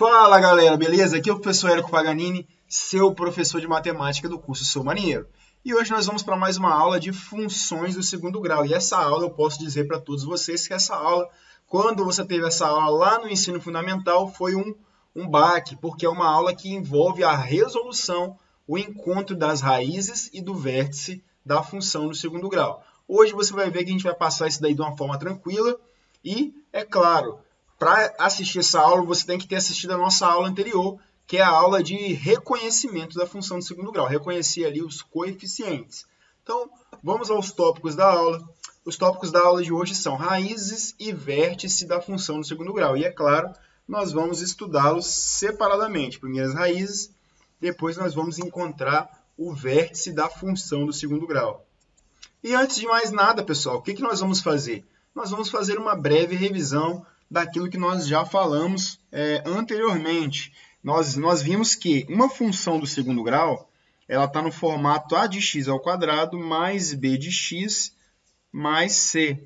Fala galera, beleza? Aqui é o professor Érico Paganini, seu professor de matemática do curso Sou Marinheiro. E hoje nós vamos para mais uma aula de funções do segundo grau. E essa aula eu posso dizer para todos vocês que essa aula, quando você teve essa aula lá no ensino fundamental, foi um baque, porque é uma aula que envolve a resolução, o encontro das raízes e do vértice da função do segundo grau. Hoje você vai ver que a gente vai passar isso daí de uma forma tranquila e, é claro, para assistir essa aula, você tem que ter assistido a nossa aula anterior, que é a aula de reconhecimento da função do segundo grau, reconhecer ali os coeficientes. Então, vamos aos tópicos da aula. Os tópicos da aula de hoje são raízes e vértice da função do segundo grau. E, é claro, nós vamos estudá-los separadamente. Primeiro as raízes, depois nós vamos encontrar o vértice da função do segundo grau. E antes de mais nada, pessoal, o que nós vamos fazer? Nós vamos fazer uma breve revisão daquilo que nós já falamos anteriormente. Nós vimos que uma função do segundo grau ela está no formato a de x ao quadrado mais b de x mais c,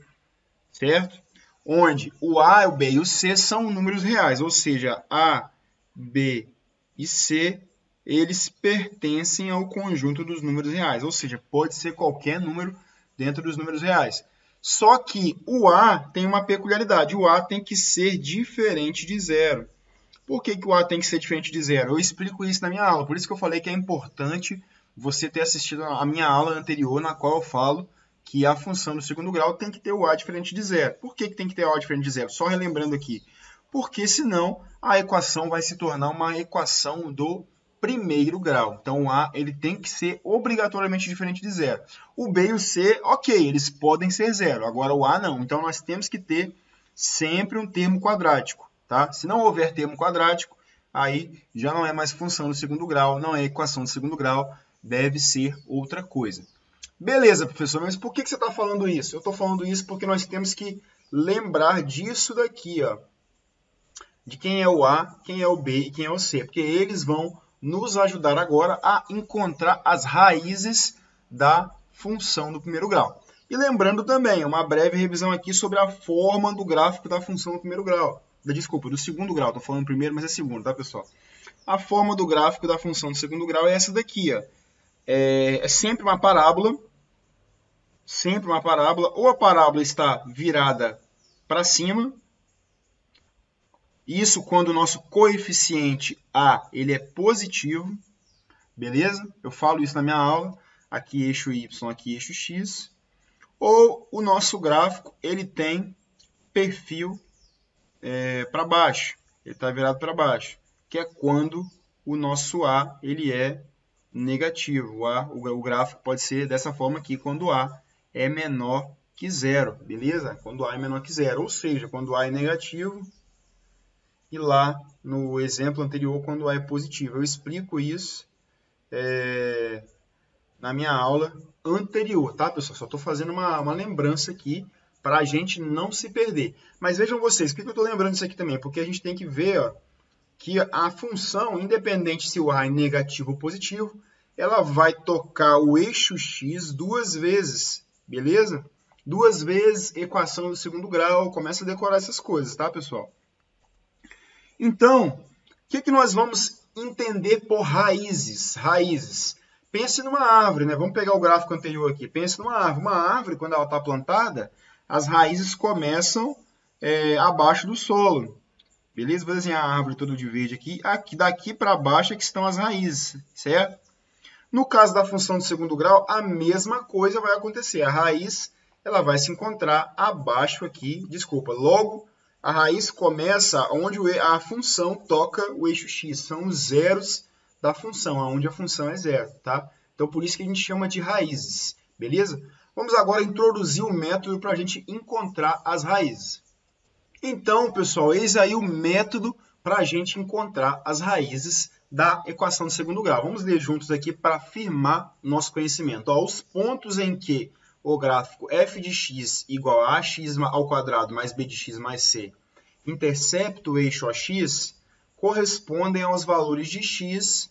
certo? Onde o a, o b e o c são números reais, ou seja, a, b e c, eles pertencem ao conjunto dos números reais, ou seja, pode ser qualquer número dentro dos números reais. Só que o A tem uma peculiaridade, o A tem que ser diferente de zero. Por que o A tem que ser diferente de zero? Eu explico isso na minha aula, por isso que eu falei que é importante você ter assistido a minha aula anterior, na qual eu falo que a função do segundo grau tem que ter o A diferente de zero. Por que tem que ter o A diferente de zero? Só relembrando aqui, porque senão a equação vai se tornar uma equação do primeiro grau. Então, o A ele tem que ser obrigatoriamente diferente de zero. O B e o C, ok, eles podem ser zero. Agora, o A não. Então, nós temos que ter sempre um termo quadrático. Tá? Se não houver termo quadrático, aí já não é mais função do segundo grau, não é equação do segundo grau, deve ser outra coisa. Beleza, professor, mas por que você está falando isso? Eu estou falando isso porque nós temos que lembrar disso daqui, ó, de quem é o A, quem é o B e quem é o C, porque eles vão nos ajudar agora a encontrar as raízes da função do primeiro grau. E lembrando também, uma breve revisão aqui sobre a forma do gráfico da função do primeiro grau. Desculpa, do segundo grau. Estou falando primeiro, mas é segundo, tá, pessoal? A forma do gráfico da função do segundo grau é essa daqui, ó. É sempre uma parábola. Sempre uma parábola. Ou a parábola está virada para cima. Isso quando o nosso coeficiente A ele é positivo, beleza? Eu falo isso na minha aula. Aqui eixo Y, aqui eixo X. Ou o nosso gráfico ele tem perfil para baixo. Ele está virado para baixo, que é quando o nosso A ele é negativo. O gráfico pode ser dessa forma aqui, quando o A é menor que zero, beleza? Quando o A é menor que zero, ou seja, quando o A é negativo, e lá no exemplo anterior, quando A é positivo. Eu explico isso na minha aula anterior, tá, pessoal? Só estou fazendo uma lembrança aqui para a gente não se perder. Mas vejam vocês, por que eu estou lembrando isso aqui também? Porque a gente tem que ver ó, que a função, independente se o A é negativo ou positivo, ela vai tocar o eixo X duas vezes, beleza? Duas vezes equação do segundo grau, começa a decorar essas coisas, tá, pessoal? Então, o que nós vamos entender por raízes? Raízes. Pense numa árvore, né? Vamos pegar o gráfico anterior aqui. Pense numa árvore. Uma árvore, quando ela está plantada, as raízes começam abaixo do solo. Beleza? Vou desenhar a árvore toda de verde aqui. Daqui para baixo é que estão as raízes, certo? No caso da função de segundo grau, a mesma coisa vai acontecer. A raiz ela vai se encontrar abaixo aqui. Desculpa, logo a raiz começa onde a função toca o eixo X. São os zeros da função, onde a função é zero, tá? Então, por isso que a gente chama de raízes, beleza? Vamos agora introduzir o método para a gente encontrar as raízes. Então, pessoal, eis aí o método para a gente encontrar as raízes da equação de segundo grau. Vamos ler juntos aqui para afirmar nosso conhecimento. Ó, os pontos em que o gráfico f de x igual a ax ao quadrado mais b de x mais c intercepta o eixo AX correspondem aos valores de x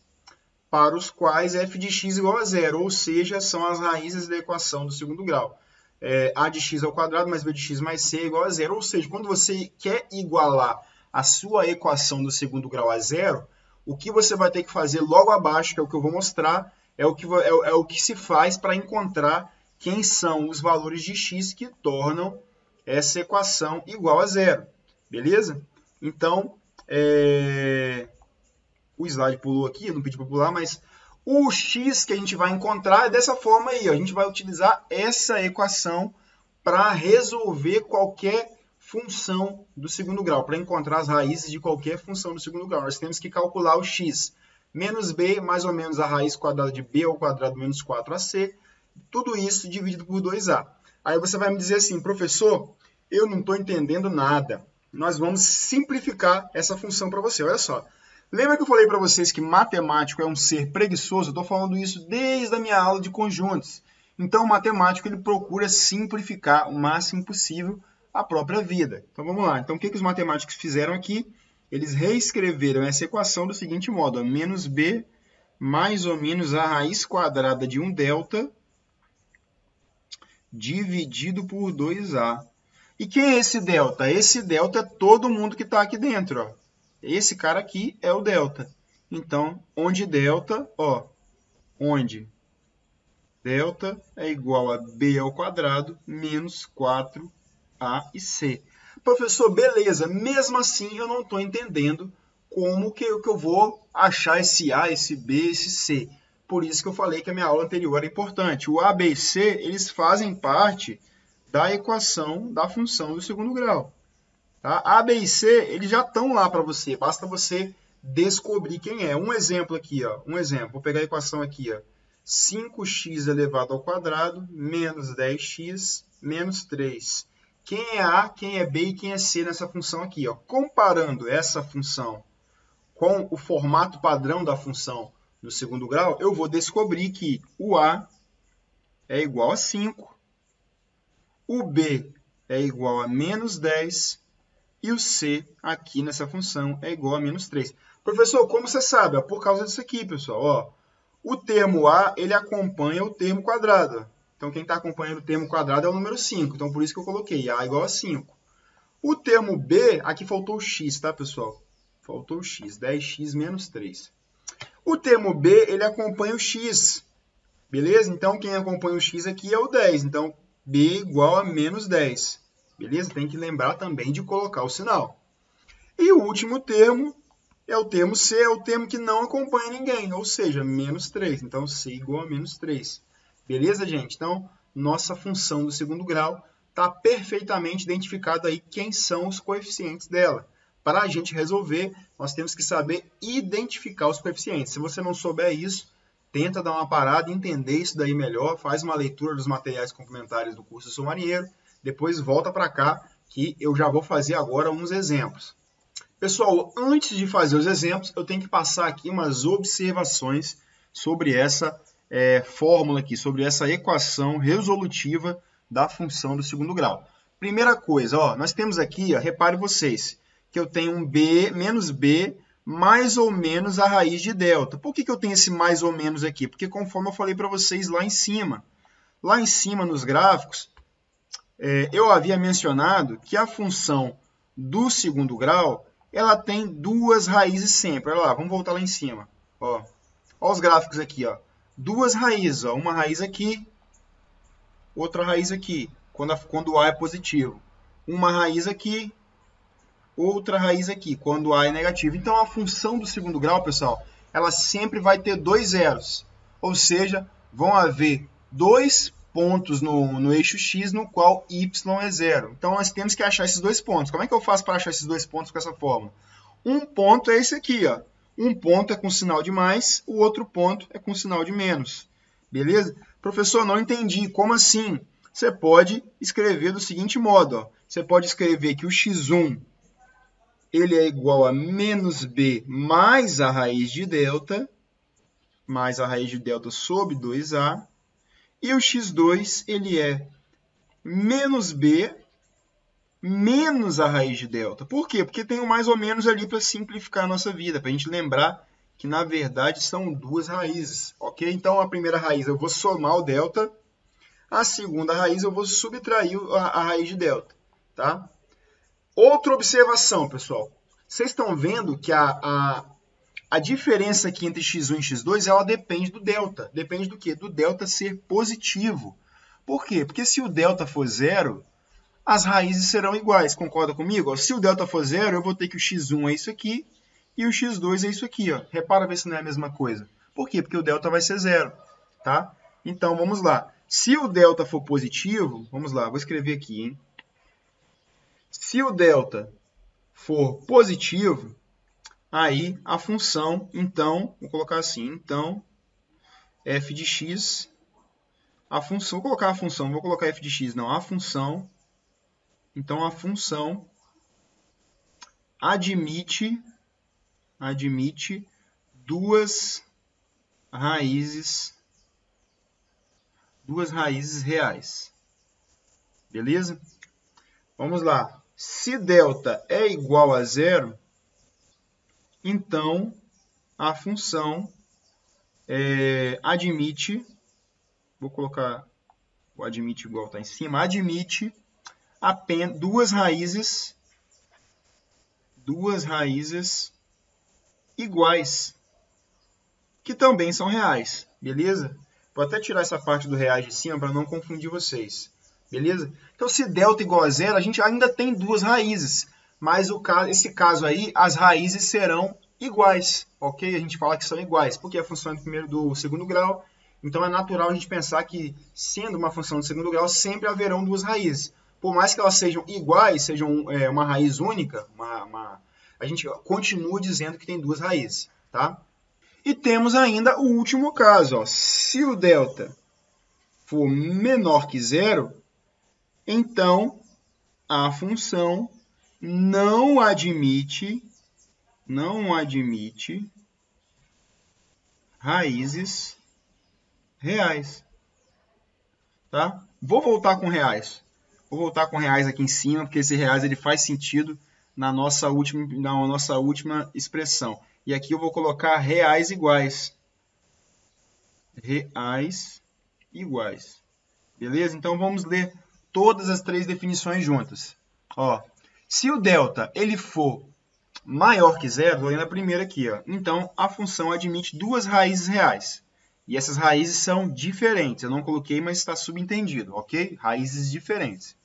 para os quais f de x igual a zero, ou seja, são as raízes da equação do segundo grau. A de x ao quadrado mais b de x mais c igual a zero, ou seja, quando você quer igualar a sua equação do segundo grau a zero, o que você vai ter que fazer logo abaixo, que é o que eu vou mostrar, é o que se faz para encontrar quem são os valores de x que tornam essa equação igual a zero. Beleza? Então, o slide pulou aqui, eu não pedi para pular, mas o x que a gente vai encontrar é dessa forma aí. Ó. A gente vai utilizar essa equação para resolver qualquer função do segundo grau, para encontrar as raízes de qualquer função do segundo grau. Nós temos que calcular o x menos b, mais ou menos a raiz quadrada de b ao quadrado menos 4ac, tudo isso dividido por 2a. Aí você vai me dizer assim, professor, eu não estou entendendo nada. Nós vamos simplificar essa função para você. Olha só. Lembra que eu falei para vocês que matemático é um ser preguiçoso? Eu estou falando isso desde a minha aula de conjuntos. Então, o matemático ele procura simplificar o máximo possível a própria vida. Então, vamos lá. Então, o que os matemáticos fizeram aqui? Eles reescreveram essa equação do seguinte modo. Ó, menos b mais ou menos a raiz quadrada de 1 delta dividido por 2a. E quem é esse delta? Esse delta é todo mundo que está aqui dentro. Ó. Esse cara aqui é o delta. Então, onde delta, ó, onde delta é igual a b ao quadrado menos 4a e c. Professor, beleza, mesmo assim eu não estou entendendo como que eu vou achar esse a, esse b, esse c. Por isso que eu falei que a minha aula anterior era importante. O a, b e c, eles fazem parte da equação da função do segundo grau. Tá? A, B e C, eles já estão lá para você, basta você descobrir quem é. Um exemplo aqui, ó, vou pegar a equação aqui, ó, 5x elevado ao quadrado menos 10x menos 3. Quem é A, quem é B e quem é C nessa função aqui? Ó? Comparando essa função com o formato padrão da função do segundo grau, eu vou descobrir que o A é igual a 5, o B é igual a menos 10, e o C aqui nessa função é igual a menos 3. Professor, como você sabe? Por causa disso aqui, pessoal. Ó, o termo A, ele acompanha o termo quadrado. Então, quem está acompanhando o termo quadrado é o número 5. Então, por isso que eu coloquei A igual a 5. O termo B, aqui faltou o x, tá, pessoal? Faltou o x, 10x menos 3. O termo B, ele acompanha o x. Beleza? Então, quem acompanha o x aqui é o 10. Então, B igual a menos 10. Beleza? Tem que lembrar também de colocar o sinal. E o último termo é o termo C, é o termo que não acompanha ninguém, ou seja, menos 3. Então, C igual a menos 3. Beleza, gente? Então, nossa função do segundo grau está perfeitamente identificada aí quem são os coeficientes dela. Para a gente resolver, nós temos que saber identificar os coeficientes. Se você não souber isso, tenta dar uma parada, entender isso daí melhor, faz uma leitura dos materiais complementares do curso Sou Marinheiro, depois volta para cá, que eu já vou fazer agora uns exemplos. Pessoal, antes de fazer os exemplos, eu tenho que passar aqui umas observações sobre essa fórmula aqui, sobre essa equação resolutiva da função do segundo grau. Primeira coisa, ó, nós temos aqui, ó, reparem vocês, que eu tenho um b menos b mais ou menos a raiz de delta. Por que eu tenho esse mais ou menos aqui? Porque conforme eu falei para vocês lá em cima nos gráficos, eu havia mencionado que a função do segundo grau, ela tem duas raízes sempre. Olha lá, vamos voltar lá em cima. Ó, os gráficos aqui. Ó. Duas raízes. Ó. Uma raiz aqui, outra raiz aqui, quando o A é positivo. Uma raiz aqui, outra raiz aqui, quando o A é negativo. Então, a função do segundo grau, pessoal, ela sempre vai ter dois zeros. Ou seja, vão haver dois pontos no eixo x, no qual y é zero. Então, nós temos que achar esses dois pontos. Como é que eu faço para achar esses dois pontos com essa fórmula? Um ponto é esse aqui, ó. Um ponto é com sinal de mais, o outro ponto é com sinal de menos. Beleza? Professor, não entendi. Como assim? Você pode escrever do seguinte modo, ó. Você pode escrever que o x1 ele é igual a menos b mais a raiz de delta sobre 2a. E o x2, ele é menos b menos a raiz de delta. Por quê? Porque tem um mais ou menos ali para simplificar a nossa vida, para a gente lembrar que, na verdade, são duas raízes. Ok? Então, a primeira raiz eu vou somar o delta, a segunda raiz eu vou subtrair a raiz de delta. Tá? Outra observação, pessoal. vocês estão vendo que a diferença aqui entre x1 e x2, ela depende do delta. Depende do quê? Do delta ser positivo. Por quê? Porque se o delta for zero, as raízes serão iguais. Concorda comigo? Se o delta for zero, eu vou ter que o x1 é isso aqui e o x2 é isso aqui. Ó. Repara ver se não é a mesma coisa. Por quê? Porque o delta vai ser zero. Tá? Então, vamos lá. Se o delta for positivo, vamos lá, vou escrever aqui, hein? Se o delta for positivo, aí a função, então, vou colocar assim, então, f de x, a função, vou colocar a função, não vou colocar f de x, não, a função, então a função admite duas raízes reais. Beleza? Vamos lá. Se delta é igual a zero, então a função admite, vou colocar o admite igual está em cima, admite apenas duas raízes iguais, que também são reais, beleza? Vou até tirar essa parte do reais de cima para não confundir vocês, beleza? Então, se delta é igual a zero, a gente ainda tem duas raízes, mas esse caso aí, as raízes serão iguais, ok? A gente fala que são iguais, porque a função é do segundo grau, então é natural a gente pensar que, sendo uma função do segundo grau, sempre haverão duas raízes. Por mais que elas sejam iguais, sejam uma raiz única, a gente continua dizendo que tem duas raízes, tá? E temos ainda o último caso, ó. Se o delta for menor que zero, então a função não admite raízes reais, tá? Vou voltar com reais. Vou voltar com reais aqui em cima, porque esse reais ele faz sentido na nossa última expressão. E aqui eu vou colocar reais iguais. Reais iguais. Beleza? Então vamos ler todas as três definições juntas. Ó, se o delta ele for maior que zero, vou ler na primeira aqui, ó. Então a função admite duas raízes reais. E essas raízes são diferentes. Eu não coloquei, mas está subentendido, ok? Raízes diferentes.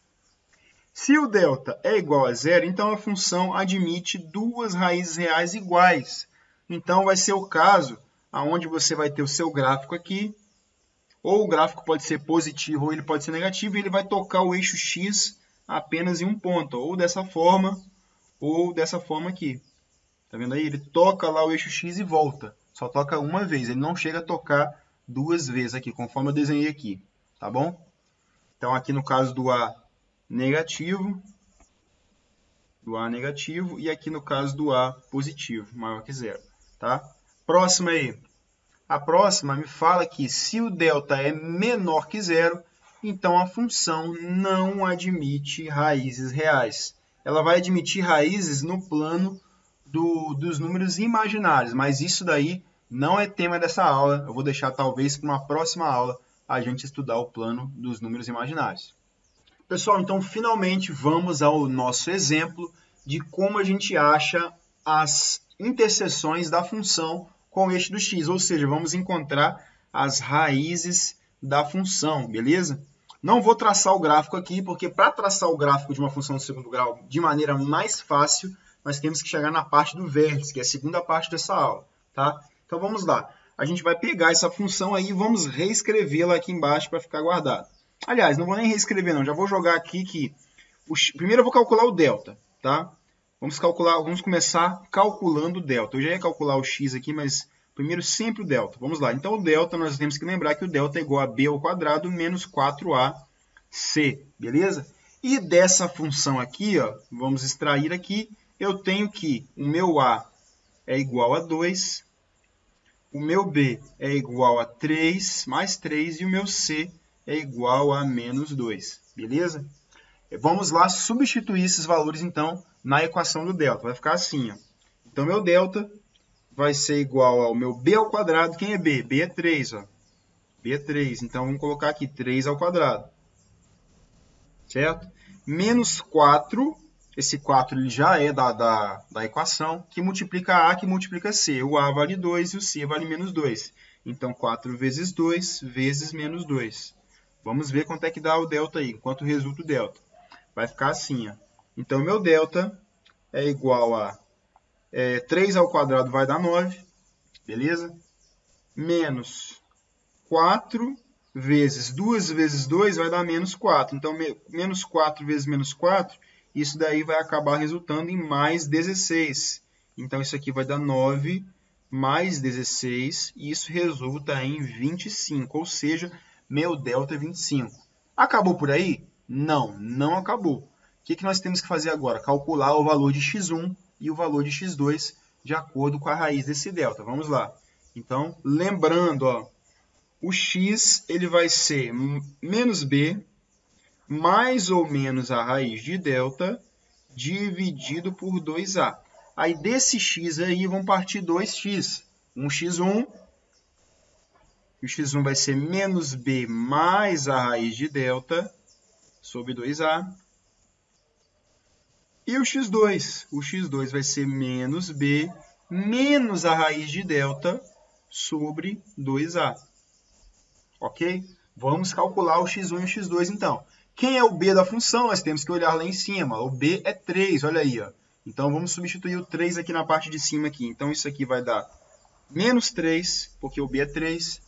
Se o delta é igual a zero, então a função admite duas raízes reais iguais. Então vai ser o caso onde você vai ter o seu gráfico aqui, ou o gráfico pode ser positivo ou ele pode ser negativo, e ele vai tocar o eixo x apenas em um ponto, ou dessa forma aqui. Tá vendo aí? Ele toca lá o eixo x e volta. Só toca uma vez, ele não chega a tocar duas vezes aqui, conforme eu desenhei aqui. Tá bom? Então aqui no caso do A negativo, e aqui no caso do A positivo, maior que zero. Tá? Próxima aí. A próxima me fala que se o delta é menor que zero, então a função não admite raízes reais. Ela vai admitir raízes no plano dos números imaginários, mas isso daí não é tema dessa aula. Eu vou deixar talvez para uma próxima aula a gente estudar o plano dos números imaginários. Pessoal, então finalmente vamos ao nosso exemplo de como a gente acha as interseções da função com o eixo do x, ou seja, vamos encontrar as raízes da função, beleza? Não vou traçar o gráfico aqui, porque para traçar o gráfico de uma função do segundo grau de maneira mais fácil, nós temos que chegar na parte do vértice, que é a segunda parte dessa aula, tá? Então vamos lá. A gente vai pegar essa função aí e vamos reescrevê-la aqui embaixo para ficar guardado. Aliás, não vou nem reescrever não, já vou jogar aqui que... Primeiro eu vou calcular o delta, tá? Vamos começar calculando o delta. Eu já ia calcular o x aqui, mas primeiro sempre o delta. Vamos lá. Então o delta, nós temos que lembrar que o delta é igual a b ao quadrado menos 4ac, beleza? E dessa função aqui, ó, vamos extrair aqui, eu tenho que o meu a é igual a 2, o meu b é igual a 3 mais 3 e o meu c é igual a menos 2, beleza? Vamos lá substituir esses valores, então, na equação do delta. Vai ficar assim, ó. Então, meu delta vai ser igual ao meu b ao quadrado. Quem é b? b é 3, ó. b é 3. Então, vamos colocar aqui 3 ao quadrado. Certo? Menos 4 Esse 4 ele já é da equação, que multiplica A, que multiplica C. O A vale 2 e o C vale menos 2. Então, 4 vezes 2 vezes menos 2. Vamos ver quanto é que dá o delta aí, quanto resulta o delta. Vai ficar assim, ó. Então, meu delta é igual a 3 ao quadrado vai dar 9, beleza? Menos 4 vezes 2 vezes 2 vai dar menos 4. Então, menos 4 vezes menos 4, isso daí vai acabar resultando em mais 16. Então, isso aqui vai dar 9 mais 16, e isso resulta em 25, ou seja, meu delta é 25. Acabou por aí? Não, não acabou. O que nós temos que fazer agora? Calcular o valor de x1 e o valor de x2 de acordo com a raiz desse delta. Vamos lá. Então, lembrando, ó, o x ele vai ser menos b mais ou menos a raiz de delta dividido por 2a. Aí desse x aí vão partir 2x. Um x1, e o x1 vai ser menos b mais a raiz de delta sobre 2a. E o x2? O x2 vai ser menos b menos a raiz de delta sobre 2a. Ok? Vamos calcular o x1 e o x2 então. Quem é o b da função? Nós temos que olhar lá em cima. O b é 3, olha aí. Ó. Então, vamos substituir o 3 aqui na parte de cima. Aqui. Então, isso aqui vai dar menos 3, porque o b é 3,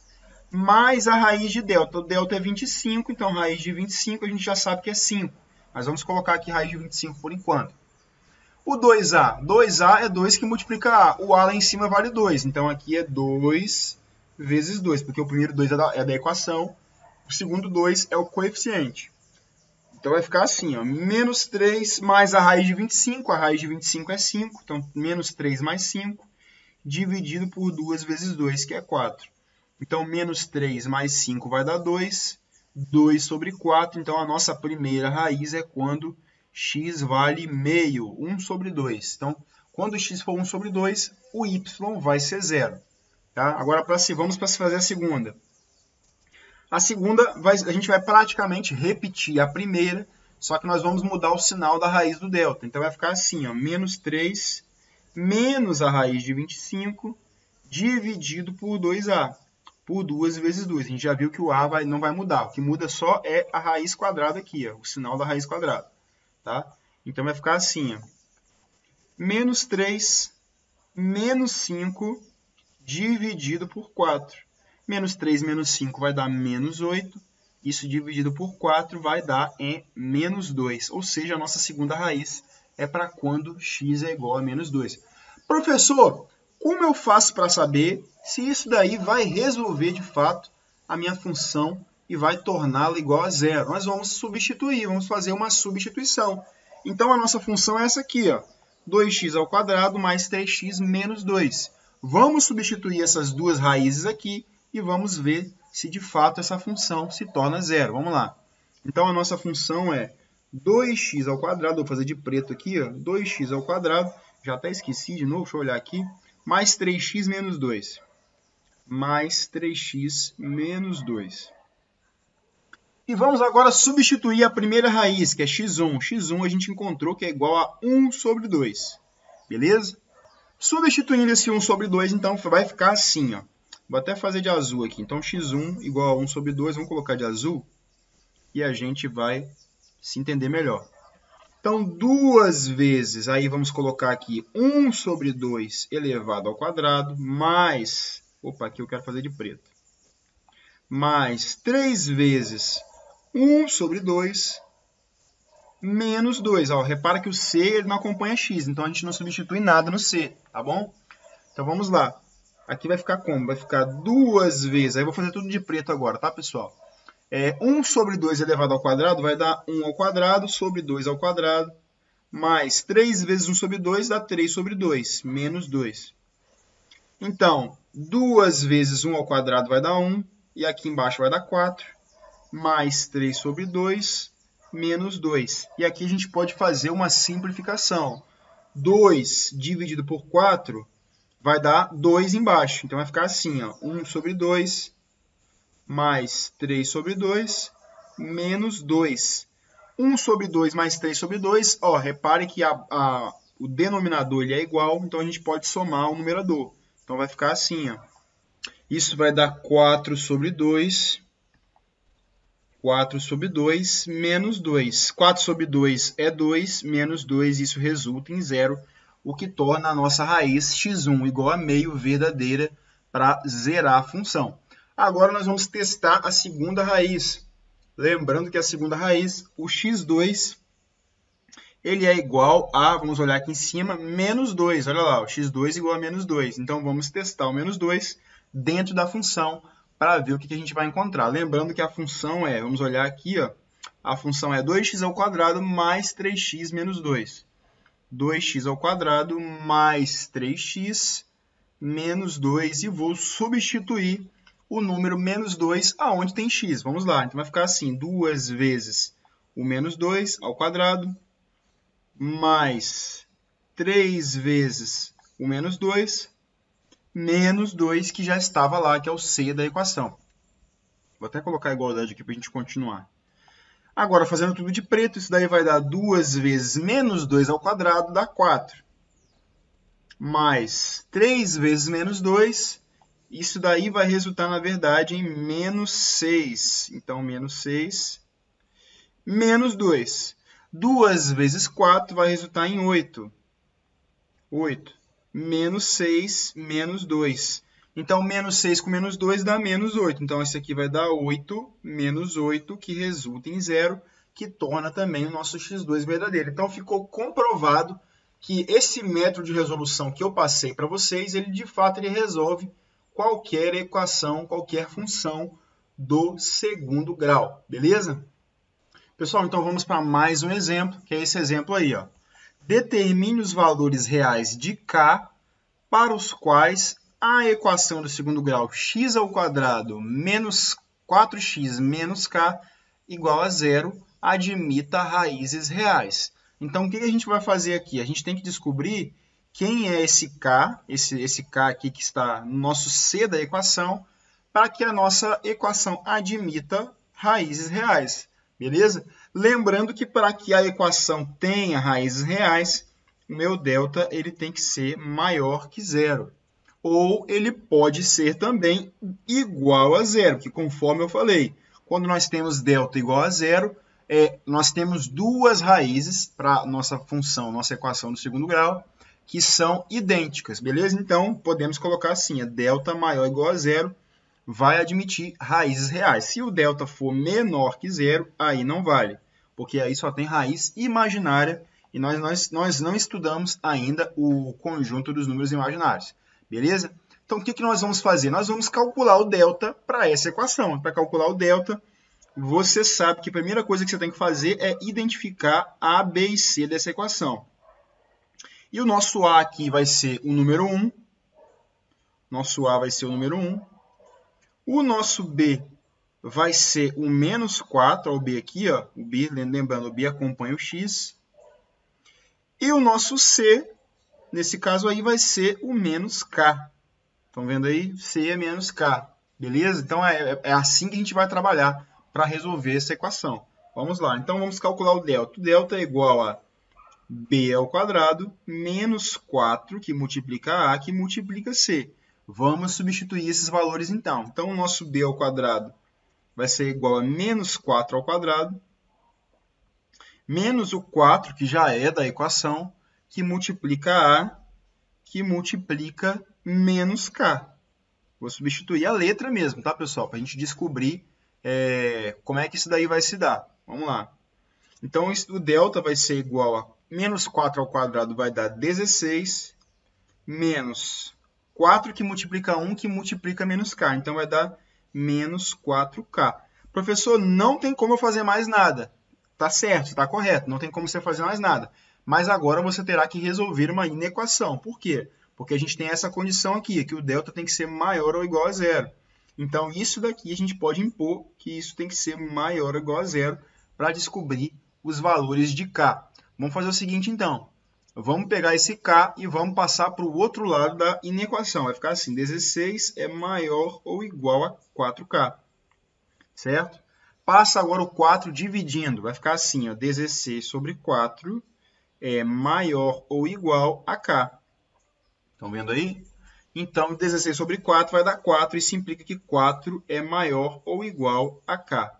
mais a raiz de delta. O delta é 25, então raiz de 25 a gente já sabe que é 5. Mas vamos colocar aqui raiz de 25 por enquanto. O 2a. 2a é 2 que multiplica a. O a lá em cima vale 2. Então, aqui é 2 vezes 2, porque o primeiro 2 é da equação, o segundo 2 é o coeficiente. Então, vai ficar assim, ó, menos 3 mais a raiz de 25. A raiz de 25 é 5, então menos 3 mais 5, dividido por 2 vezes 2, que é 4. Então, menos 3 mais 5 vai dar 2, 2 sobre 4. Então, a nossa primeira raiz é quando x vale meio, 1 sobre 2. Então, quando x for 1 sobre 2, o y vai ser 0. Tá? Agora, vamos para fazer a segunda. A segunda, a gente vai praticamente repetir a primeira, só que nós vamos mudar o sinal da raiz do delta. Então, vai ficar assim, ó, menos 3 menos a raiz de 25 dividido por 2a, por 2 vezes 2. A gente já viu que o a não vai mudar. O que muda só é a raiz quadrada aqui, ó, o sinal da raiz quadrada. Tá? Então, vai ficar assim, ó, menos 3 menos 5 dividido por 4. Menos 3 menos 5 vai dar menos 8. Isso dividido por 4 vai dar menos 2. Ou seja, a nossa segunda raiz é para quando x é igual a menos 2. Professor, como eu faço para saber se isso daí vai resolver de fato a minha função e vai torná-la igual a zero? Nós vamos substituir, vamos fazer uma substituição. Então, a nossa função é essa aqui, ó, 2x ao quadrado mais 3x menos 2. Vamos substituir essas duas raízes aqui e vamos ver se de fato essa função se torna zero. Vamos lá. Então, a nossa função é 2x ao quadrado, vou fazer de preto aqui, ó, 2x ao quadrado, já até esqueci de novo, deixa eu olhar aqui, mais 3x menos 2. Mais 3x menos 2. E vamos agora substituir a primeira raiz, que é x1. x1 a gente encontrou que é igual a 1 sobre 2. Beleza? Substituindo esse 1 sobre 2, então, vai ficar assim, ó. Vou até fazer de azul aqui. Então, x1 igual a 1 sobre 2, vamos colocar de azul, e a gente vai se entender melhor. Então, duas vezes, aí vamos colocar aqui 1 sobre 2 elevado ao quadrado, mais, opa, aqui eu quero fazer de preto, mais 3 vezes 1 sobre 2 menos 2. Ó, repara que o c ele não acompanha x, então a gente não substitui nada no c, tá bom? Então, vamos lá. Aqui vai ficar como? Vai ficar duas vezes, aí eu vou fazer tudo de preto agora, tá, pessoal? 1 sobre 2 elevado ao quadrado vai dar 1 ao quadrado sobre 2 ao quadrado, mais 3 vezes 1 sobre 2 dá 3 sobre 2, menos 2. Então, 2 vezes 1 ao quadrado vai dar 1, e aqui embaixo vai dar 4, mais 3 sobre 2, menos 2. E aqui a gente pode fazer uma simplificação. 2 dividido por 4 vai dar 2 embaixo. Então, vai ficar assim, ó, 1 sobre 2, mais 3 sobre 2, menos 2. 1 sobre 2 mais 3 sobre 2. Ó, repare que o denominador ele é igual, então a gente pode somar o numerador. Então vai ficar assim, ó. Isso vai dar 4 sobre 2. 4 sobre 2 menos 2. 4 sobre 2 é 2, menos 2, isso resulta em 0, o que torna a nossa raiz x1 igual a meio verdadeira para zerar a função. Agora nós vamos testar a segunda raiz. Lembrando que a segunda raiz, o x2, ele é igual a, vamos olhar aqui em cima, menos 2. Olha lá, o x2 igual a menos 2. Então vamos testar o menos 2 dentro da função para ver o que a gente vai encontrar. Lembrando que a função é, vamos olhar aqui, ó, a função é 2x ao quadrado mais 3x menos 2. 2x ao quadrado mais 3x menos 2. E vou substituir o número menos 2 aonde tem x. Vamos lá, então vai ficar assim, 2 vezes o menos 2 ao quadrado mais 3 vezes o menos 2 menos 2, que já estava lá, que é o C da equação. Vou até colocar a igualdade aqui para a gente continuar. Agora, fazendo tudo de preto, isso daí vai dar 2 vezes menos 2 ao quadrado, dá 4. Mais 3 vezes menos 2, isso daí vai resultar, na verdade, em menos 6. Então, menos 6, menos 2. 2 vezes 4 vai resultar em 8. 8. Menos 6, menos 2. Então, menos 6 com menos 2 dá menos 8. Então, esse aqui vai dar 8 menos 8, que resulta em 0, que torna também o nosso x2 verdadeiro. Então, ficou comprovado que esse método de resolução que eu passei para vocês, ele de fato ele resolve qualquer equação, qualquer função do segundo grau. Beleza? Pessoal, então vamos para mais um exemplo, que é esse exemplo aí, ó. Determine os valores reais de k para os quais a equação do segundo grau x ao quadrado menos 4x menos k igual a 0 admita raízes reais. Então, o que a gente vai fazer aqui? A gente tem que descobrir quem é esse k, esse k aqui que está no nosso c da equação, para que a nossa equação admita raízes reais. Beleza? Lembrando que para que a equação tenha raízes reais, o meu delta ele tem que ser maior que 0. Ou ele pode ser também igual a 0, que conforme eu falei, quando nós temos delta igual a 0, nós temos duas raízes para nossa função, nossa equação do segundo grau, que são idênticas, beleza? Então, podemos colocar assim, delta maior ou igual a 0, vai admitir raízes reais. Se o delta for menor que 0, aí não vale, porque aí só tem raiz imaginária e nós não estudamos ainda o conjunto dos números imaginários, beleza? Então, o que nós vamos fazer? Nós vamos calcular o delta para essa equação. Para calcular o delta, você sabe que a primeira coisa que você tem que fazer é identificar A, B e C dessa equação. E o nosso A aqui vai ser o número 1. Nosso A vai ser o número 1. O nosso B vai ser o menos 4, ó, o B aqui, ó, o B, lembrando, o B acompanha o X. E o nosso C, nesse caso aí, vai ser o menos K. Estão vendo aí? C é menos K, beleza? Então, é assim que a gente vai trabalhar para resolver essa equação. Vamos lá, então vamos calcular o delta. O delta é igual a B ao quadrado menos 4, que multiplica A, que multiplica C. Vamos substituir esses valores então. Então, o nosso B ao quadrado vai ser igual a menos 4 ao quadrado, menos o 4, que já é da equação, que multiplica A, que multiplica menos K. Vou substituir a letra mesmo, tá, pessoal? Para a gente descobrir como é que isso daí vai se dar. Vamos lá. Então, o delta vai ser igual a menos 4 ao quadrado vai dar 16, menos 4 que multiplica 1, que multiplica menos K. Então, vai dar menos 4K. Professor, não tem como eu fazer mais nada. Tá certo, está correto, não tem como você fazer mais nada. Mas agora você terá que resolver uma inequação. Por quê? Porque a gente tem essa condição aqui, que o delta tem que ser maior ou igual a 0. Então, isso daqui a gente pode impor que isso tem que ser maior ou igual a 0 para descobrir os valores de K. Vamos fazer o seguinte, então. Vamos pegar esse K e vamos passar para o outro lado da inequação. Vai ficar assim, 16 é maior ou igual a 4K. Certo? Passa agora o 4 dividindo. Vai ficar assim, ó, 16 sobre 4 é maior ou igual a k. Estão vendo aí? Então, 16 sobre 4 vai dar 4. Isso implica que 4 é maior ou igual a k.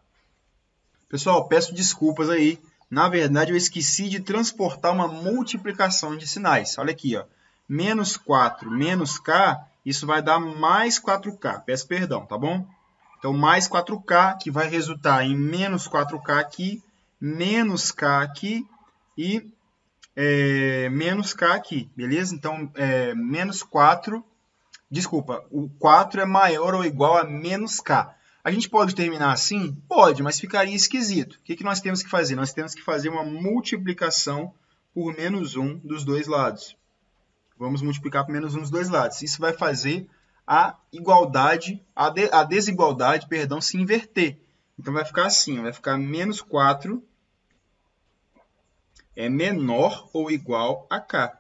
Pessoal, peço desculpas aí. Na verdade, eu esqueci de transportar uma multiplicação de sinais. Olha aqui, ó. Menos 4 menos k, isso vai dar mais 4k. Peço perdão, tá bom? Então, mais 4k, que vai resultar em menos 4k aqui, menos k aqui e menos k aqui, beleza? Então, menos 4, desculpa, o 4 é maior ou igual a menos k. A gente pode terminar assim? Pode, mas ficaria esquisito. O que nós temos que fazer? Nós temos que fazer uma multiplicação por menos 1 dos dois lados. Vamos multiplicar por menos 1 dos dois lados. Isso vai fazer a igualdade, a desigualdade, perdão, se inverter. Então, vai ficar assim, vai ficar menos 4 é menor ou igual a k,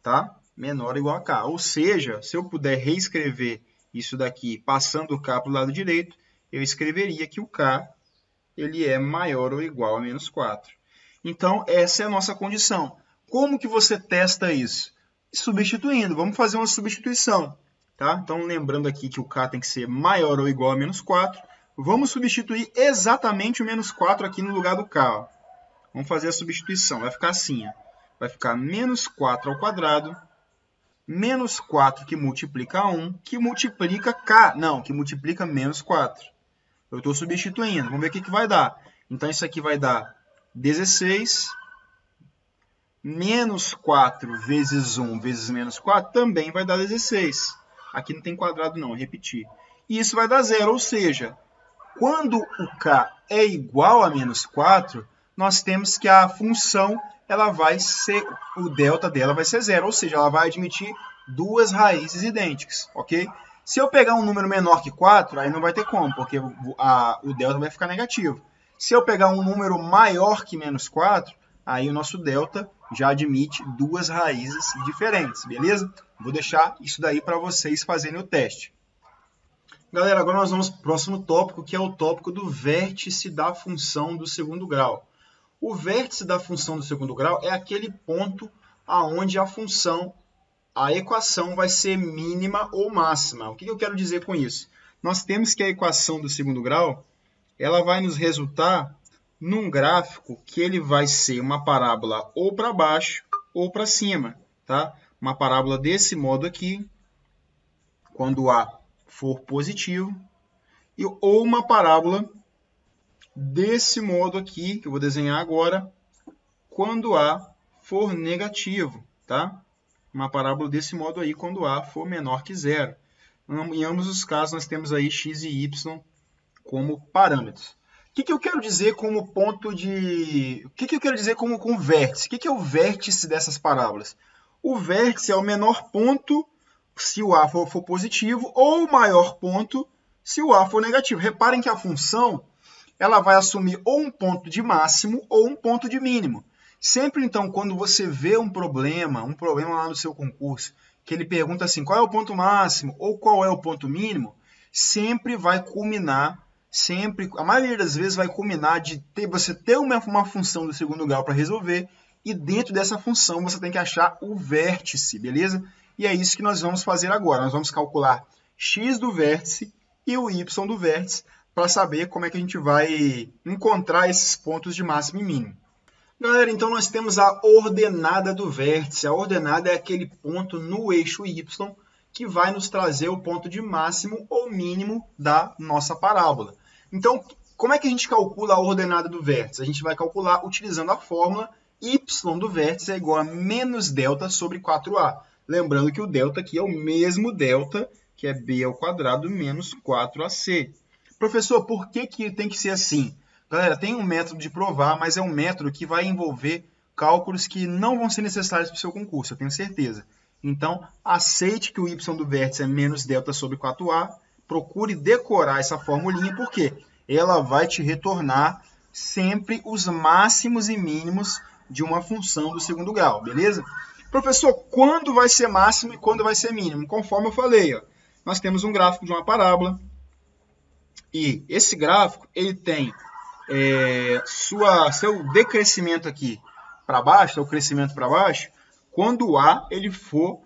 tá? Menor ou igual a k. Ou seja, se eu puder reescrever isso daqui passando o k para o lado direito, eu escreveria que o k ele é maior ou igual a menos 4. Então, essa é a nossa condição. Como que você testa isso? Substituindo. Vamos fazer uma substituição. Tá? Então, lembrando aqui que o k tem que ser maior ou igual a menos 4. Vamos substituir exatamente o menos 4 aqui no lugar do k. Ó. Vamos fazer a substituição. Vai ficar assim. Ó. Vai ficar menos 4 ao quadrado, menos 4 que multiplica 1, que multiplica k. Não, que multiplica menos 4. Eu estou substituindo. Vamos ver o que vai dar. Então, isso aqui vai dar 16. Menos 4 vezes 1 vezes menos 4 também vai dar 16. Aqui não tem quadrado não, repetir. E isso vai dar zero, ou seja, quando o k é igual a menos 4, nós temos que a função, ela vai ser, o delta dela vai ser zero, ou seja, ela vai admitir duas raízes idênticas, ok? Se eu pegar um número menor que 4, aí não vai ter como, porque o delta vai ficar negativo. Se eu pegar um número maior que menos 4, aí o nosso delta já admite duas raízes diferentes, beleza? Vou deixar isso daí para vocês fazerem o teste. Galera, agora nós vamos para o próximo tópico, que é o tópico do vértice da função do segundo grau. O vértice da função do segundo grau é aquele ponto aonde a equação vai ser mínima ou máxima. O que eu quero dizer com isso? Nós temos que a equação do segundo grau, ela vai nos resultar num gráfico que ele vai ser uma parábola ou para baixo ou para cima, tá? Uma parábola desse modo aqui, quando A for positivo, ou uma parábola desse modo aqui, que eu vou desenhar agora, quando A for negativo, tá? Uma parábola desse modo aí, quando A for menor que zero. Em ambos os casos, nós temos aí x e y como parâmetros. O que eu quero dizer como ponto de... O que eu quero dizer como com vértice? O que é o vértice dessas parábolas? O vértice é o menor ponto se o A for positivo ou o maior ponto se o A for negativo. Reparem que a função ela vai assumir ou um ponto de máximo ou um ponto de mínimo. Sempre, então, quando você vê um problema lá no seu concurso, que ele pergunta assim, qual é o ponto máximo ou qual é o ponto mínimo, sempre vai culminar, a maioria das vezes vai culminar de você ter uma função do segundo grau para resolver e dentro dessa função você tem que achar o vértice, beleza? E é isso que nós vamos fazer agora. Nós vamos calcular x do vértice e o y do vértice para saber como é que a gente vai encontrar esses pontos de máximo e mínimo. Galera, então nós temos a ordenada do vértice. A ordenada é aquele ponto no eixo y que vai nos trazer o ponto de máximo ou mínimo da nossa parábola. Então, como é que a gente calcula a ordenada do vértice? A gente vai calcular utilizando a fórmula y do vértice é igual a menos delta sobre 4a. Lembrando que o delta aqui é o mesmo delta, que é b ao quadrado menos 4ac. Professor, por que tem que ser assim? Galera, tem um método de provar, mas é um método que vai envolver cálculos que não vão ser necessários para o seu concurso, eu tenho certeza. Então, aceite que o y do vértice é menos delta sobre 4a, procure decorar essa formulinha, porque ela vai te retornar sempre os máximos e mínimos de uma função do segundo grau, beleza? Professor, quando vai ser máximo e quando vai ser mínimo? Conforme eu falei, ó, nós temos um gráfico de uma parábola, e esse gráfico ele tem seu decrescimento aqui para baixo, seu crescimento para baixo, quando o A ele for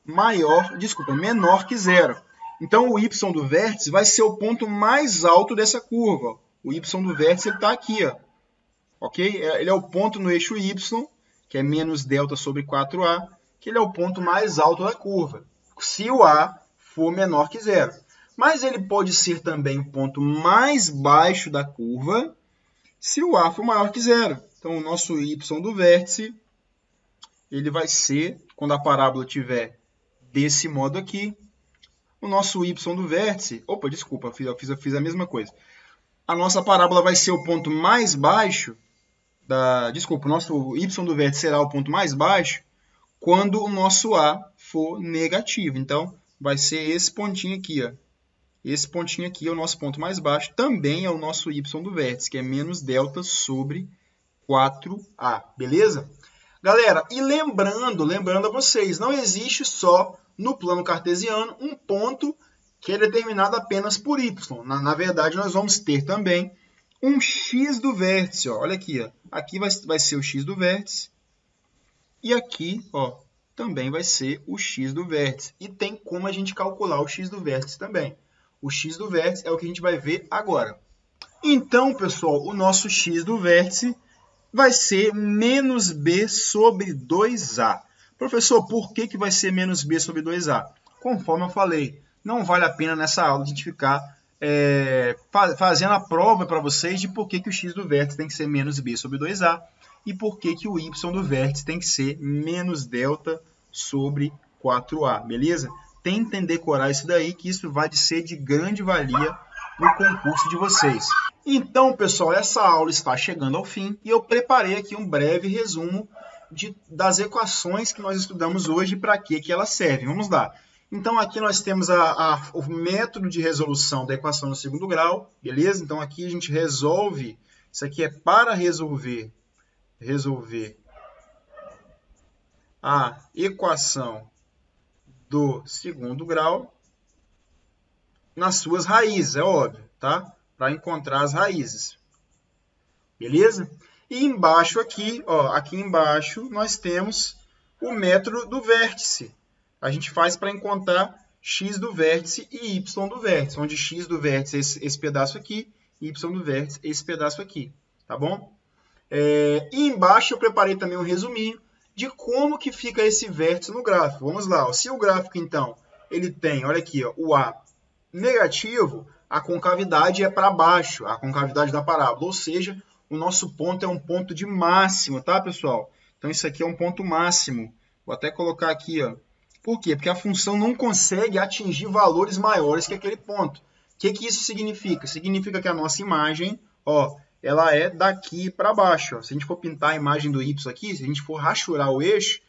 menor que zero. Então, o y do vértice vai ser o ponto mais alto dessa curva. O y do vértice está aqui, ó. Ok? Ele é o ponto no eixo y, que é menos delta sobre 4a, que ele é o ponto mais alto da curva, se o a for menor que zero. Mas ele pode ser também o ponto mais baixo da curva, se o a for maior que zero. Então, o nosso y do vértice, ele vai ser, quando a parábola estiver desse modo aqui, o nosso y do vértice... Opa, desculpa, eu fiz a mesma coisa. A nossa parábola vai ser o ponto mais baixo o nosso y do vértice será o ponto mais baixo quando o nosso a for negativo. Então, vai ser esse pontinho aqui, ó. Esse pontinho aqui é o nosso ponto mais baixo. Também é o nosso y do vértice, que é menos delta sobre 4a. Beleza? Galera, e lembrando a vocês, não existe só no plano cartesiano um ponto que é determinado apenas por y. Na verdade, nós vamos ter também um x do vértice. Ó. Olha aqui, ó. Aqui vai ser o x do vértice. E aqui, ó, também vai ser o x do vértice. E tem como a gente calcular o x do vértice também. O x do vértice é o que a gente vai ver agora. Então, pessoal, o nosso x do vértice vai ser menos b sobre 2a. Professor, por que vai ser menos b sobre 2a? Conforme eu falei, não vale a pena nessa aula a gente ficar fazendo a prova para vocês de por que o x do vértice tem que ser menos b sobre 2a e por que o y do vértice tem que ser menos delta sobre 4a, beleza? Tentem decorar isso daí, que isso vai ser de grande valia para o concurso de vocês. Então, pessoal, essa aula está chegando ao fim e eu preparei aqui um breve resumo das equações que nós estudamos hoje e para que elas servem. Vamos lá. Então, aqui nós temos o método de resolução da equação no segundo grau, beleza? Então, aqui a gente resolve, isso aqui é para resolver a equação do segundo grau nas suas raízes, é óbvio, tá? Para encontrar as raízes, beleza? E embaixo aqui, ó, aqui embaixo nós temos o método do vértice. A gente faz para encontrar x do vértice e y do vértice, onde x do vértice é esse pedaço aqui, y do vértice é esse pedaço aqui, tá bom? E embaixo eu preparei também um resuminho de como que fica esse vértice no gráfico. Vamos lá, ó. Se o gráfico, então, ele tem, olha aqui, ó, o A negativo, a concavidade é para baixo, a concavidade da parábola, ou seja, o nosso ponto é um ponto de máximo, tá, pessoal? Então, isso aqui é um ponto máximo. Vou até colocar aqui, ó. Por quê? Porque a função não consegue atingir valores maiores que aquele ponto. O que isso significa? Significa que a nossa imagem, ó, ela é daqui para baixo. Ó. Se a gente for pintar a imagem do y aqui, se a gente for rachurar o eixo,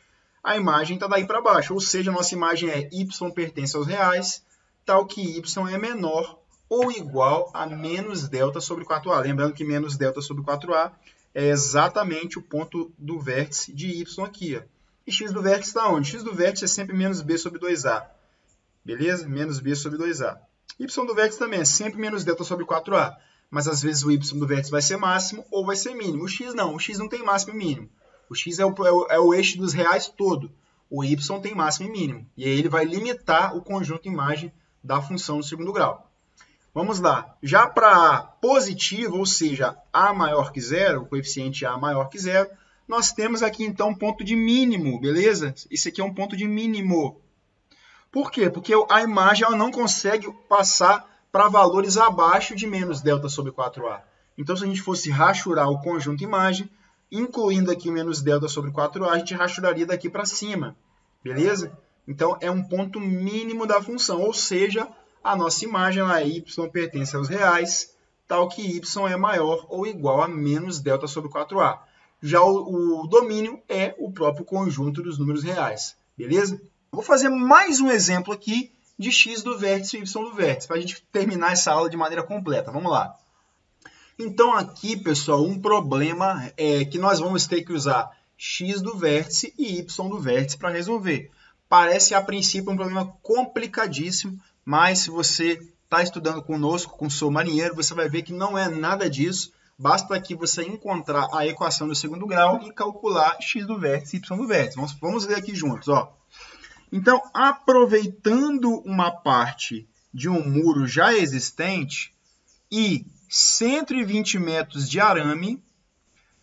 a imagem está daí para baixo. Ou seja, a nossa imagem é y pertence aos reais, tal que y é menor ou igual a menos delta sobre 4a. Lembrando que menos delta sobre 4a é exatamente o ponto do vértice de y aqui. Ó. E x do vértice está onde? X do vértice é sempre menos b sobre 2a. Beleza? Menos b sobre 2a. Y do vértice também é sempre menos delta sobre 4a. Mas às vezes o y do vértice vai ser máximo ou vai ser mínimo. O x não tem máximo e mínimo. O x é o eixo dos reais todo. O y tem máximo e mínimo. E aí ele vai limitar o conjunto imagem da função no segundo grau. Vamos lá. Já para positivo, ou seja, a maior que zero, o coeficiente a maior que zero, nós temos aqui, então, um ponto de mínimo, beleza? Esse aqui é um ponto de mínimo. Por quê? Porque a imagem ela não consegue passar para valores abaixo de menos delta sobre 4a. Então, se a gente fosse rachurar o conjunto imagem, incluindo aqui menos delta sobre 4a, a gente rachuraria daqui para cima, beleza? Então, é um ponto mínimo da função, ou seja, a nossa imagem, ela é y pertence aos reais, tal que y é maior ou igual a menos delta sobre 4a. Já o domínio é o próprio conjunto dos números reais, beleza? Vou fazer mais um exemplo aqui de x do vértice e y do vértice, para a gente terminar essa aula de maneira completa. Vamos lá. Então, aqui, pessoal, um problema é que nós vamos ter que usar x do vértice e y do vértice para resolver. Parece, a princípio, um problema complicadíssimo, mas se você está estudando conosco, com o seu marinheiro, você vai ver que não é nada disso. Basta aqui você encontrar a equação do segundo grau e calcular x do vértice e y do vértice. Vamos ver aqui juntos, ó. Então, aproveitando uma parte de um muro já existente e 120 metros de arame,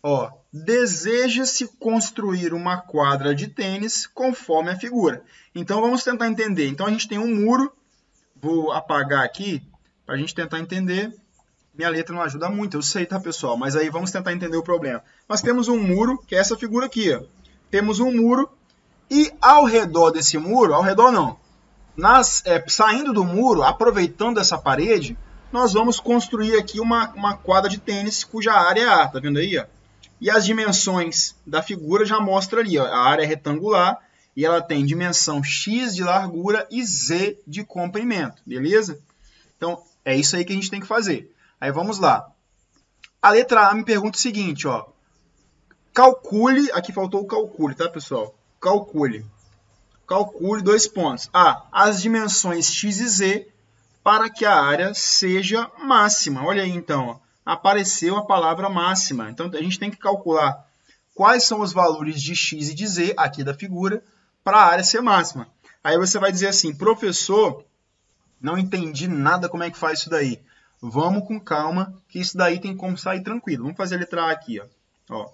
ó, deseja-se construir uma quadra de tênis conforme a figura. Então, vamos tentar entender. Então, a gente tem um muro. Vou apagar aqui para a gente tentar entender. Minha letra não ajuda muito, eu sei, tá, pessoal? Mas aí vamos tentar entender o problema. Nós temos um muro, que é essa figura aqui, ó. Temos um muro e ao redor desse muro, ao redor não, saindo do muro, aproveitando essa parede, nós vamos construir aqui uma quadra de tênis cuja área é A, tá vendo aí, ó? E as dimensões da figura já mostra ali, ó. A área é retangular e ela tem dimensão x de largura e z de comprimento, beleza? Então, é isso aí que a gente tem que fazer. Aí vamos lá. A letra A me pergunta o seguinte, ó. Calcule, aqui faltou o calcule, tá, pessoal? Calcule. Calcule 2 pontos. A, as dimensões x e z para que a área seja máxima. Olha aí, então, ó. Apareceu a palavra máxima. Então, a gente tem que calcular quais são os valores de x e de z, aqui da figura, para a área ser máxima. Aí você vai dizer assim, professor, não entendi nada como é que faz isso daí. Vamos com calma, que isso daí tem como sair tranquilo. Vamos fazer a letra A aqui, ó.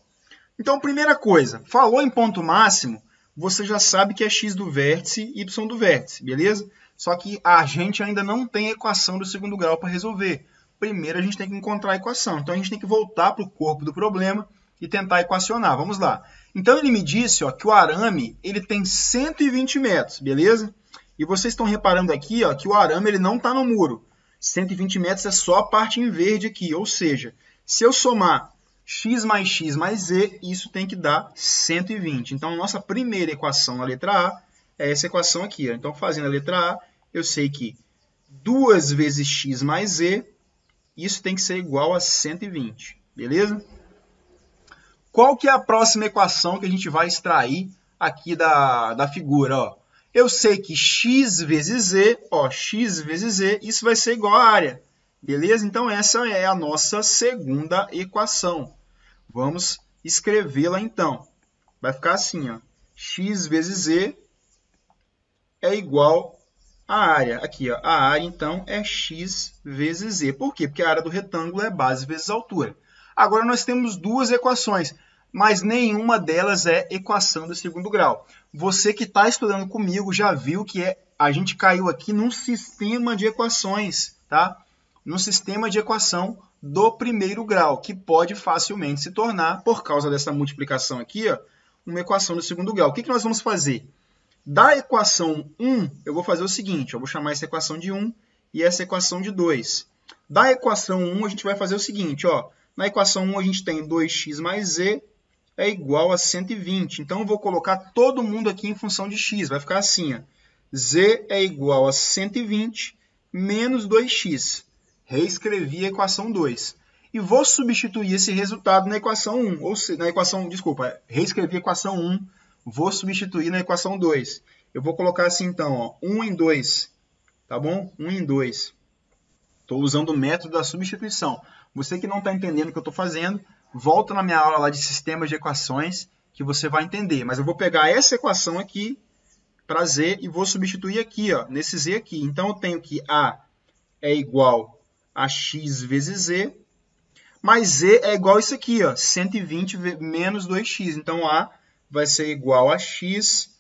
Então, primeira coisa, falou em ponto máximo, você já sabe que é x do vértice e y do vértice, beleza? Só que a gente ainda não tem a equação do segundo grau para resolver. Primeiro a gente tem que encontrar a equação. Então, a gente tem que voltar para o corpo do problema e tentar equacionar. Vamos lá. Então, ele me disse, ó, que o arame ele tem 120 metros, beleza? E vocês estão reparando aqui, ó, que o arame ele não está no muro. 120 metros é só a parte em verde aqui, ou seja, se eu somar x mais z, isso tem que dar 120. Então, a nossa primeira equação na letra A é essa equação aqui. Ó. Então, fazendo a letra A, eu sei que 2 vezes x mais z, isso tem que ser igual a 120, beleza? Qual que é a próxima equação que a gente vai extrair aqui da figura, ó? Eu sei que x vezes z, ó, x vezes z, isso vai ser igual à área, beleza? Então, essa é a nossa segunda equação. Vamos escrevê-la, então. Vai ficar assim, ó, x vezes z é igual à área. Aqui, ó, a área, então, é x vezes z. Por quê? Porque a área do retângulo é base vezes altura. Agora, nós temos duas equações, mas nenhuma delas é equação do segundo grau. Você que está estudando comigo já viu que a gente caiu aqui num sistema de equações, tá? No sistema de equação do primeiro grau, que pode facilmente se tornar, por causa dessa multiplicação aqui, ó, uma equação do segundo grau. O que nós vamos fazer? Da equação 1, eu vou fazer o seguinte, eu vou chamar essa equação de 1 e essa equação de 2. Da equação 1, a gente vai fazer o seguinte, ó, na equação 1 a gente tem 2x mais z é igual a 120. Então, eu vou colocar todo mundo aqui em função de x. Vai ficar assim, ó. Z é igual a 120 menos 2x. Reescrevi a equação 2. E vou substituir esse resultado na equação 1. Ou seja, reescrevi a equação 1. Vou substituir na equação 2. Eu vou colocar assim, então, ó, 1 em 2. Tá bom? 1 em 2. Estou usando o método da substituição. Você que não está entendendo o que eu estou fazendo, volta na minha aula lá de sistemas de equações que você vai entender. Mas eu vou pegar essa equação aqui para z e vou substituir aqui, ó, nesse z aqui. Então, eu tenho que A é igual a x vezes z, mas z é igual a isso aqui, ó, 120 menos 2x. Então, A vai ser igual a x,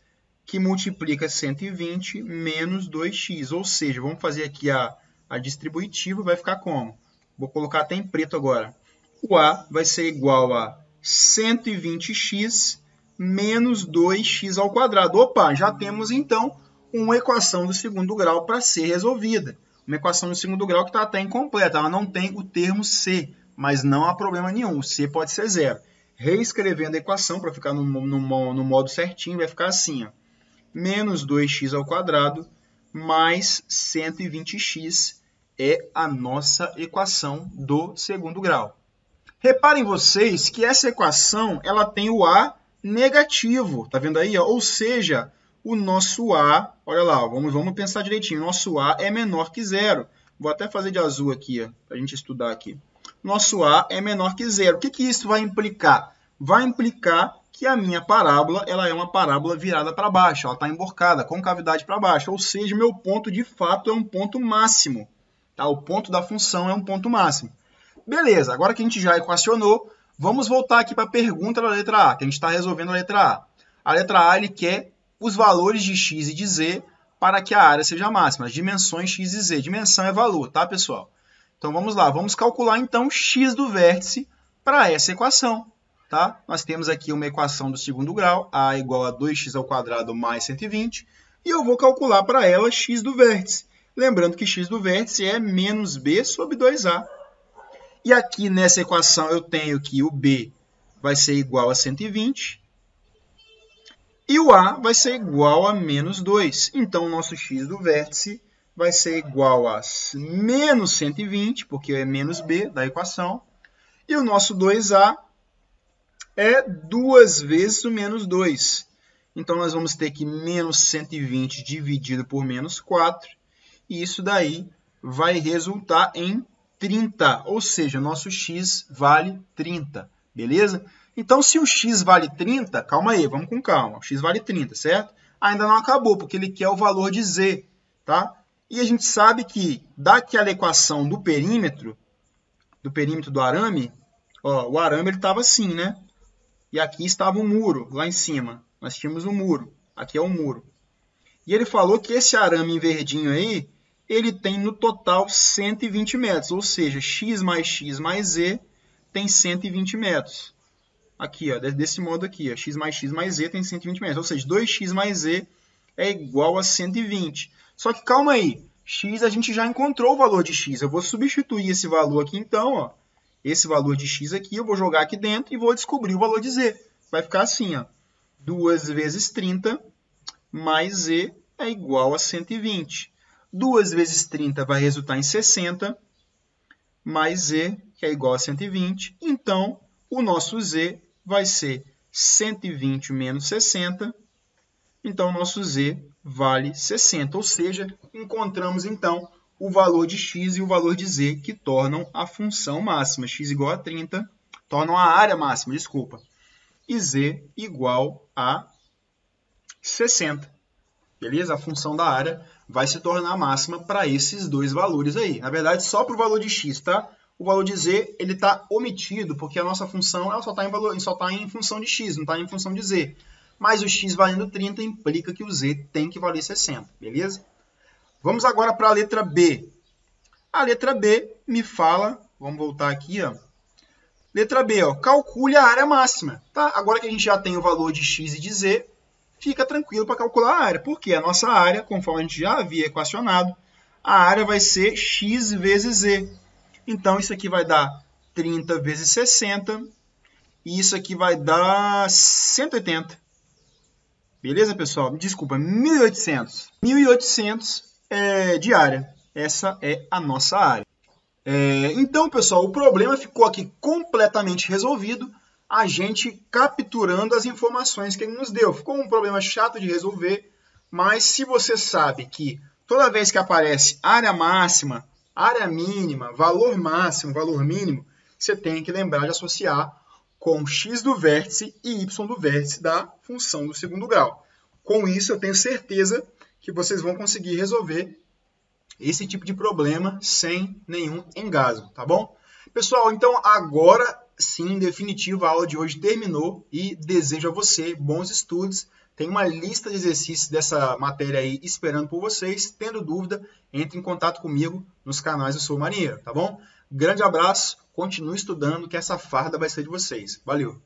que multiplica 120 menos 2x. Ou seja, vamos fazer aqui a distributiva, vai ficar como? Vou colocar até em preto agora. O A vai ser igual a 120x menos 2x ao quadrado. Opa, já temos então uma equação do segundo grau para ser resolvida. Uma equação do segundo grau que está até incompleta. Ela não tem o termo c, mas não há problema nenhum. O c pode ser zero. Reescrevendo a equação para ficar no modo certinho, vai ficar assim, ó. Menos 2x ao quadrado mais 120x é a nossa equação do segundo grau. Reparem vocês que essa equação ela tem o A negativo, tá vendo aí? Ó? Ou seja, o nosso A, olha lá, vamos pensar direitinho, o nosso A é menor que zero. Vou até fazer de azul aqui, para a gente estudar aqui. Nosso A é menor que zero. O que isso vai implicar? Vai implicar que a minha parábola ela é uma parábola virada para baixo, ela está emborcada, com cavidade para baixo, ou seja, meu ponto de fato é um ponto máximo. Tá? O ponto da função é um ponto máximo. Beleza, agora que a gente já equacionou, vamos voltar aqui para a pergunta da letra A, que a gente está resolvendo a letra A. A letra A ele quer os valores de x e de z para que a área seja máxima, as dimensões x e z. Dimensão é valor, tá, pessoal? Então, vamos lá. Vamos calcular, então, x do vértice para essa equação. Tá? Nós temos aqui uma equação do segundo grau, a igual a 2x² mais 120, e eu vou calcular para ela x do vértice. Lembrando que x do vértice é menos b sobre 2a. E aqui nessa equação eu tenho que o b vai ser igual a 120, e o a vai ser igual a menos 2. Então, o nosso x do vértice vai ser igual a menos 120, porque é menos b da equação. E o nosso 2a é 2 vezes o menos 2. Então, nós vamos ter que menos 120 dividido por menos 4. E isso daí vai resultar em 30. Ou seja, nosso x vale 30. Beleza? Então, se o x vale 30, calma aí, vamos com calma. O x vale 30, certo? Ainda não acabou, porque ele quer o valor de z. Tá? E a gente sabe que daquela equação do perímetro do arame, ó, o arame estava assim, né? E aqui estava um muro, lá em cima. Nós tínhamos um muro. Aqui é um muro. E ele falou que esse arame em verdinho aí, ele tem no total 120 metros. Ou seja, x mais z tem 120 metros. Aqui, ó, desse modo aqui, ó, x mais z tem 120 metros. Ou seja, 2x mais z é igual a 120. Só que calma aí, x a gente já encontrou o valor de x. Eu vou substituir esse valor aqui então, ó. Esse valor de x aqui eu vou jogar aqui dentro e vou descobrir o valor de z. Vai ficar assim, ó. 2 vezes 30 mais z é igual a 120. 2 vezes 30 vai resultar em 60, mais z, que é igual a 120. Então, o nosso z vai ser 120 menos 60. Então, o nosso z vale 60. Ou seja, encontramos, então, o valor de x e o valor de z que tornam a função máxima. X igual a 30, tornam a área máxima, desculpa. E z igual a 60. Beleza? A função da área vai se tornar máxima para esses dois valores aí. Na verdade, só para o valor de x, tá? O valor de z ele está omitido, porque a nossa função ela só está em função de x, não está em função de z. Mas o x valendo 30 implica que o z tem que valer 60, beleza? Vamos agora para a letra B. A letra B me fala, vamos voltar aqui, ó. Letra B, ó, calcule a área máxima. Tá? Agora que a gente já tem o valor de x e de z, fica tranquilo para calcular a área. Porque a nossa área, conforme a gente já havia equacionado, a área vai ser x vezes z. Então, isso aqui vai dar 30 vezes 60. E isso aqui vai dar 180. Beleza, pessoal? Desculpa, 1.800. 1.800 de área. Essa é a nossa área. Então, pessoal, o problema ficou aqui completamente resolvido, a gente capturando as informações que ele nos deu. Ficou um problema chato de resolver, mas se você sabe que toda vez que aparece área máxima, área mínima, valor máximo, valor mínimo, você tem que lembrar de associar com x do vértice e y do vértice da função do segundo grau. Com isso, eu tenho certeza que vocês vão conseguir resolver esse tipo de problema sem nenhum engasgo, tá bom? Pessoal, então agora sim, em definitivo, a aula de hoje terminou e desejo a você bons estudos. Tem uma lista de exercícios dessa matéria aí esperando por vocês. Tendo dúvida, entre em contato comigo nos canais do Sou Marinheiro, tá bom? Grande abraço, continue estudando que essa farda vai ser de vocês. Valeu!